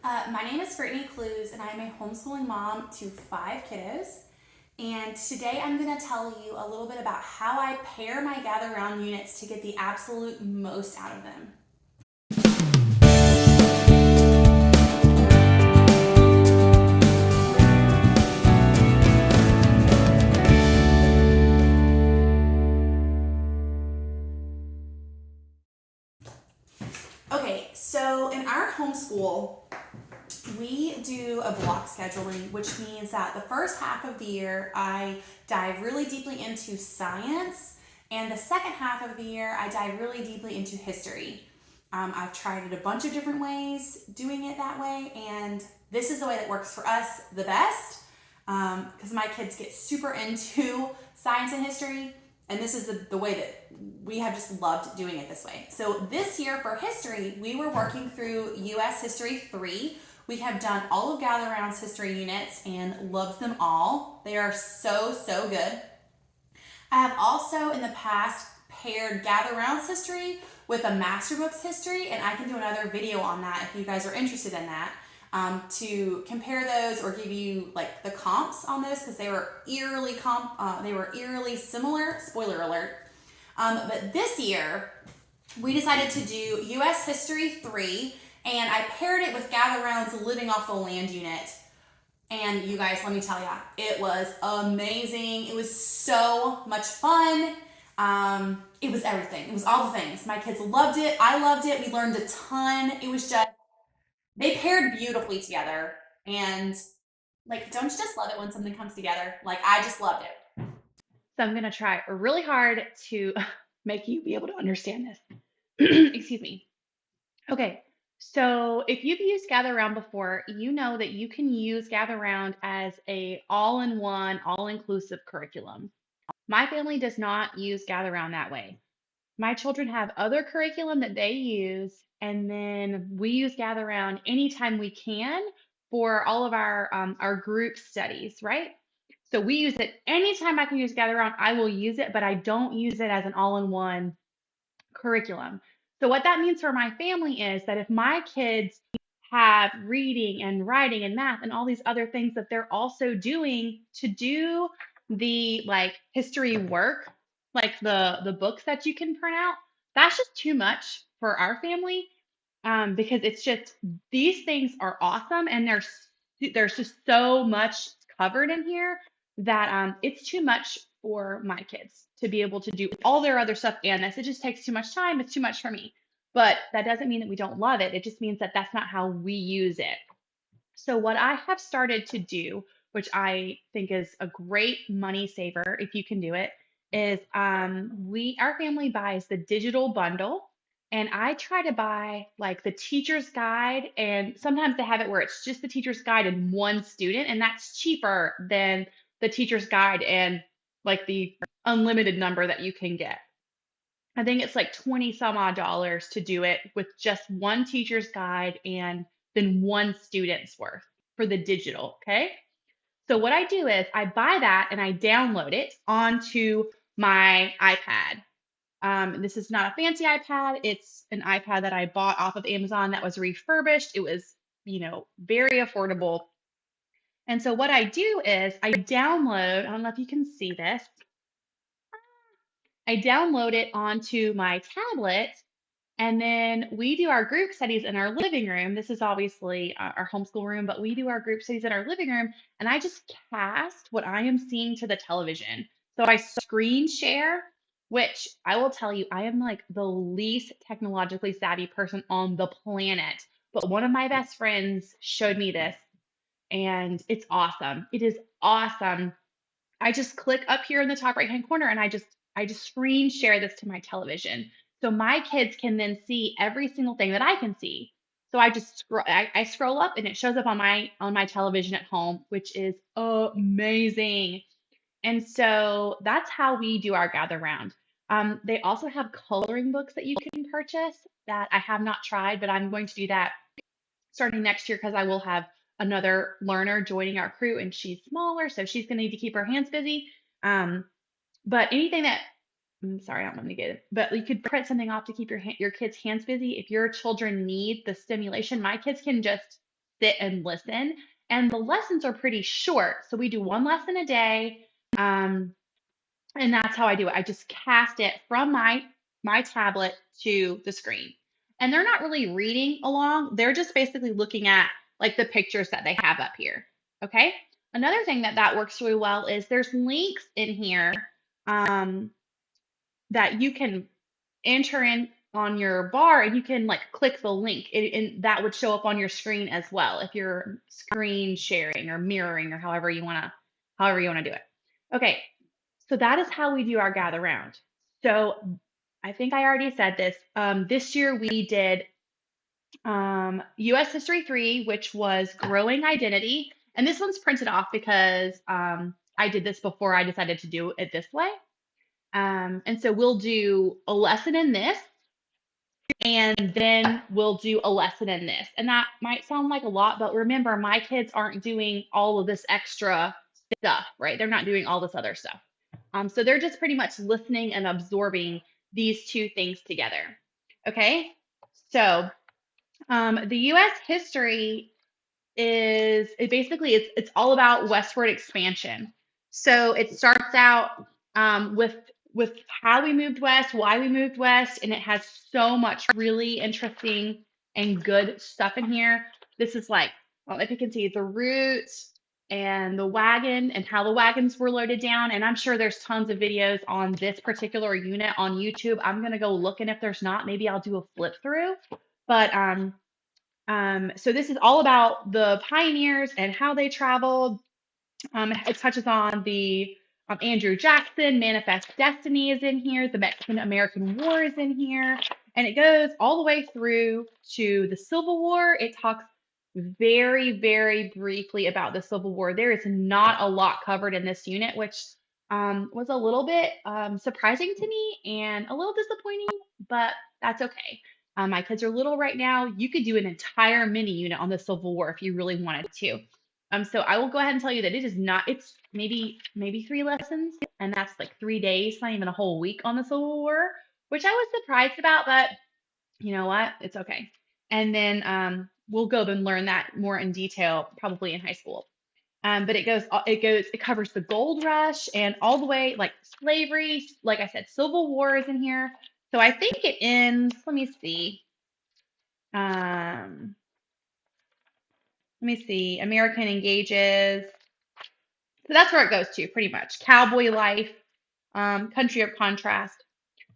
My name is Brittany Clues, and I'm a homeschooling mom to 5 kiddos. And today I'm going to tell you a little bit about how I pair my gather round units to get the absolute most out of them. Okay, so in our homeschool, we do a block scheduling, which means that the first half of the year I dive really deeply into science, and the second half of the year I dive really deeply into history. I've tried it a bunch of different ways doing it that way, and this is the way that works for us the best because my kids get super into science and history, and this is the way that we have just loved doing it this way. So this year for history, we were working through US History 3. We have done all of Gather Round's history units and loved them all. They are so good. I have also in the past paired Gather Round's history with a Master Books history, and I can do another video on that if you guys are interested in that. To compare those or give you like the comps on those because they were eerily similar. Spoiler alert. But this year we decided to do U.S. History 3, and I paired it with Gather Round's Living Off the Land unit. And you guys, let me tell you, it was amazing. It was so much fun. It was everything. It was all the things. My kids loved it. I loved it. We learned a ton. It was just, they paired beautifully together. And like, don't you just love it when something comes together? Like, I just loved it. So I'm going to try really hard to make you be able to understand this. Excuse me. Okay. So if you've used Gather Round before, you know that you can use Gather Round as a all-in-one, all-inclusive curriculum. My family does not use Gather Round that way. My children have other curriculum that they use, and then we use Gather Round anytime we can for all of our group studies, right? So we use it anytime I can use Gather Round, I will use it, but I don't use it as an all-in-one curriculum. So what that means for my family is that if my kids have reading and writing and math and all these other things that they're also doing to do the like history work, like the books that you can print out, that's just too much for our family because it's just these things are awesome and there's just so much covered in here that it's too much for my kids to be able to do all their other stuff and this. It just takes too much time. It's too much for me. But that doesn't mean that we don't love it. It just means that that's not how we use it. So, what I have started to do, which I think is a great money saver if you can do it, is our family buys the digital bundle, and I try to buy like the teacher's guide, and sometimes they have it where it's just the teacher's guide and one student, and that's cheaper than the teacher's guide and like the unlimited number that you can get. I think it's like 20 some odd dollars to do it with just one teacher's guide and then one student's worth for the digital. Okay. So what I do is I buy that and I download it onto my iPad. This is not a fancy iPad. It's an iPad that I bought off of Amazon that was refurbished. It was, very affordable. And so what I do is I download, I don't know if you can see this. I download it onto my tablet. And then we do our group studies in our living room. This is obviously our homeschool room, but we do our group studies in our living room. And I just cast what I am seeing to the television. So I screen share, which I will tell you, I am like the least technologically savvy person on the planet. But one of my best friends showed me this, and it's awesome. It is awesome. I just click up here in the top right hand corner and I just screen share this to my television. So my kids can then see every single thing that I can see. So I scroll up and it shows up on my television at home, which is amazing. And so that's how we do our gather round. They also have coloring books that you can purchase that I have not tried, but I'm going to do that starting next year because I will have another learner joining our crew and she's smaller, so she's going to need to keep her hands busy. Um, but anything that I'm sorry, I don't want to get it, but you could print something off to keep your kids' hands busy. If your children need the stimulation, my kids can just sit and listen. And the lessons are pretty short. So we do one lesson a day. Um, and that's how I do it. I just cast it from my tablet to the screen. And they're not really reading along. They're just basically looking at like the pictures that they have up here. Okay? Another thing that works really well is there's links in here um, that you can enter in on your bar, and you can like click the link, and that would show up on your screen as well if you're screen sharing or mirroring or however you want to do it. Okay, so that is how we do our gather round. So I think I already said this. This year we did US History 3, which was growing identity. And this one's printed off because I did this before I decided to do it this way. And so we'll do a lesson in this, and then we'll do a lesson in this. And that might sound like a lot, but remember, my kids aren't doing all of this extra stuff, right? They're not doing all this other stuff. So they're just pretty much listening and absorbing these two things together. Okay, so the U.S. history is it basically it's all about westward expansion. So it starts out with how we moved west, why we moved west, and it has so much really interesting and good stuff in here. This is like, well, if you can see the routes and the wagon and how the wagons were loaded down. And I'm sure there's tons of videos on this particular unit on YouTube. I'm gonna go look, and if there's not, maybe I'll do a flip through. But so this is all about the pioneers and how they traveled. It touches on the Andrew Jackson, Manifest Destiny is in here, the Mexican American War is in here, and it goes all the way through to the Civil War. It talks very, very briefly about the Civil War. There is not a lot covered in this unit, which was a little bit surprising to me and a little disappointing, but that's okay. My kids are little right now. You could do an entire mini unit on the Civil War if you really wanted to. So I will go ahead and tell you that it is not, it's maybe 3 lessons, and that's like 3 days, not even a whole week on the Civil War, which I was surprised about, but you know what? It's okay. And then we'll go and learn that more in detail, probably in high school. But it covers the gold rush and all the way like slavery, like I said, Civil War is in here. So I think it ends, let me see. Um, American engages. So that's where it goes to pretty much. Cowboy life, country of contrast.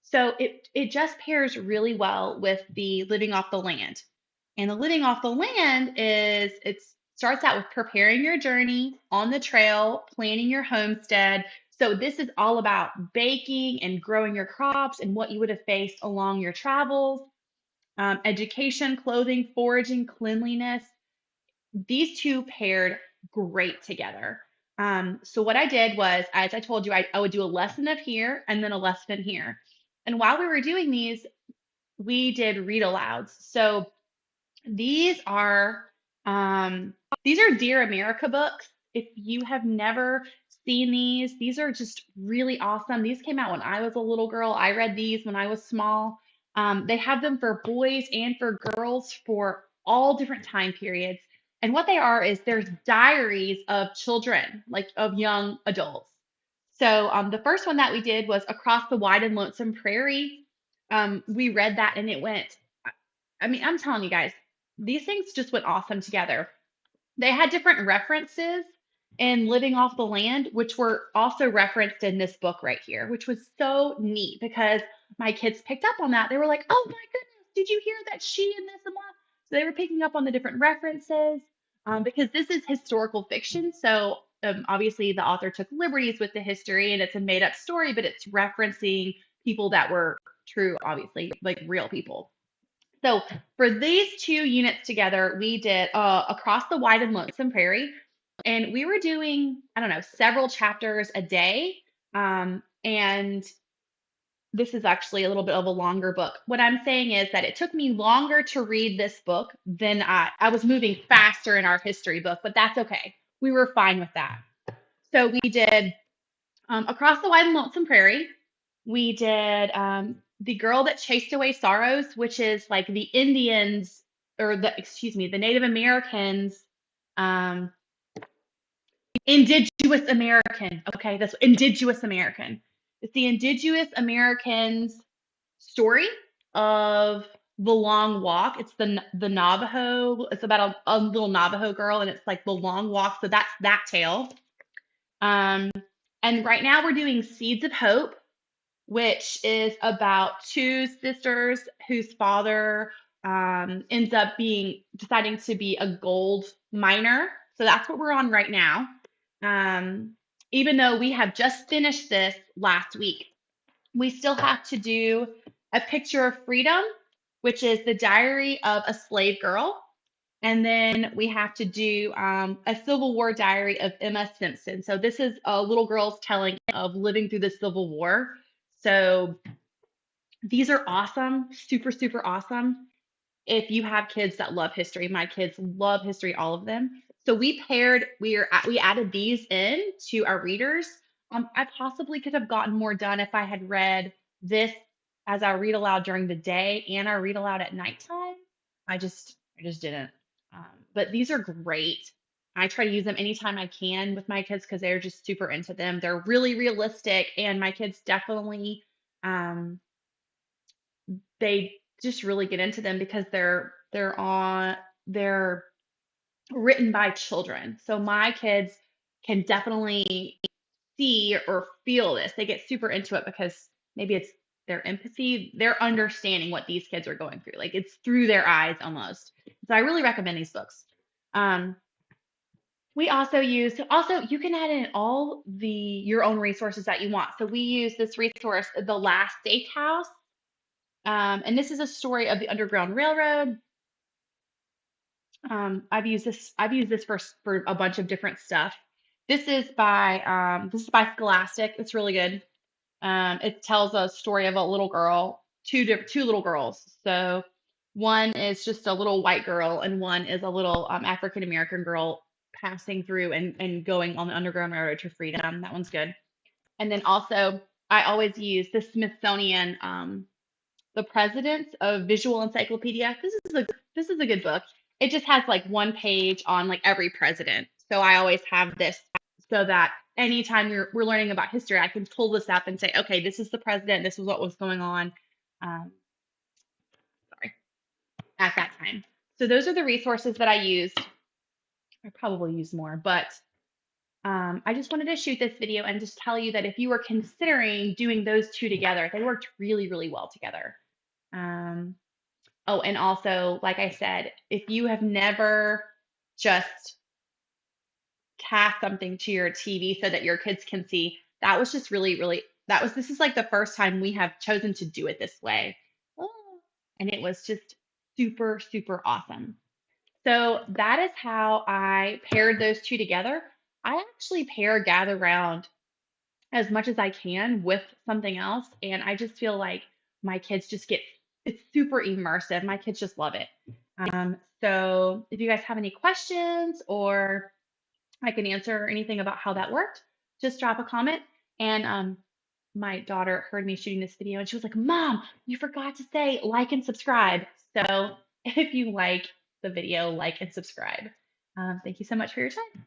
So it just pairs really well with the living off the land. And the living off the land is it starts out with preparing your journey on the trail, planning your homestead. So this is all about baking and growing your crops and what you would have faced along your travels, education, clothing, foraging, cleanliness. These two paired great together. So what I did was, as I told you, I would do a lesson of here and then a lesson here. And while we were doing these, we did read alouds. So these are um, these are Dear America books. If you have never seen these are just really awesome. These came out when I was a little girl. I read these when I was small. They have them for boys and for girls for all different time periods. And what they are is there's diaries of children, like of young adults. So the first one that we did was Across the Wide and Lonesome Prairie. We read that and it went, I mean, I'm telling you guys, these things just went awesome together. They had different references in Living Off the Land, which were also referenced in this book right here, which was so neat because my kids picked up on that. They were like, oh my goodness, did you hear that she and this and that? So they were picking up on the different references because this is historical fiction. So obviously the author took liberties with the history and it's a made up story, but it's referencing people that were true, obviously, like real people. So for these two units together, we did Across the Wide and Lonesome Prairie, and we were doing, I don't know, several chapters a day. And this is actually a little bit of a longer book. What I'm saying is that it took me longer to read this book than I was moving faster in our history book, but that's okay. We were fine with that. So we did Across the Wide and Lonesome Prairie. We did The Girl That Chased Away Sorrows, which is like the Indians. or the, excuse me, the Native Americans, um, Indigenous American. Okay, that's Indigenous American. It's the Indigenous Americans story of the long walk. It's the Navajo. It's about a little Navajo girl, and it's like the long walk. So that's that tale. Um, and right now we're doing Seeds of Hope, which is about two sisters whose father ends up deciding to be a gold miner. So that's what we're on right now. Um, Even though we have just finished this last week, we still have to do A Picture of Freedom, which is the diary of a slave girl. And then we have to do a Civil War diary of Emma Simpson. So this is a little girl's telling of living through the Civil War. So these are awesome, super, super awesome. If you have kids that love history, my kids love history, all of them. So we added these in to our readers. I possibly could have gotten more done if I had read this as I read aloud during the day and I read aloud at nighttime. I just didn't. But these are great. I try to use them anytime I can with my kids because they're just super into them. They're really realistic, and my kids definitely um, they just really get into them because they're written by children. So my kids can definitely see or feel this. They get super into it because maybe it's their empathy, they're understanding what these kids are going through. Like it's through their eyes almost. So I really recommend these books. Um, we also you can add in all the your own resources that you want. So we use this resource, The Last Steakhouse. And this is a story of the Underground Railroad. I've used this for a bunch of different stuff. This is by Scholastic. It's really good. It tells a story of a little girl, two little girls. So one is just a little white girl, and one is a little African American girl passing through and going on the Underground Railroad to freedom. That one's good. And then also, I always use the Smithsonian The Presidents of Visual Encyclopedia. This is a good book. It just has like one page on like every president. So I always have this so that anytime we're learning about history, I can pull this up and say, okay, this is the president. This is what was going on. Um, sorry, at that time. So those are the resources that I used. I probably use more, but I just wanted to shoot this video and just tell you that if you were considering doing those two together, they worked really, really well together. Um, Oh, and also, like I said, if you have never just cast something to your TV so that your kids can see, that was just really, really, this is like the first time we have chosen to do it this way. Oh, and it was just super, super awesome. So that is how I paired those two together. I actually pair Gather Round as much as I can with something else. And I just feel like my kids just it's super immersive. My kids just love it. So if you guys have any questions or I can answer anything about how that worked, just drop a comment. And my daughter heard me shooting this video and she was like, Mom, you forgot to say like and subscribe. So if you like the video, like and subscribe. Thank you so much for your time.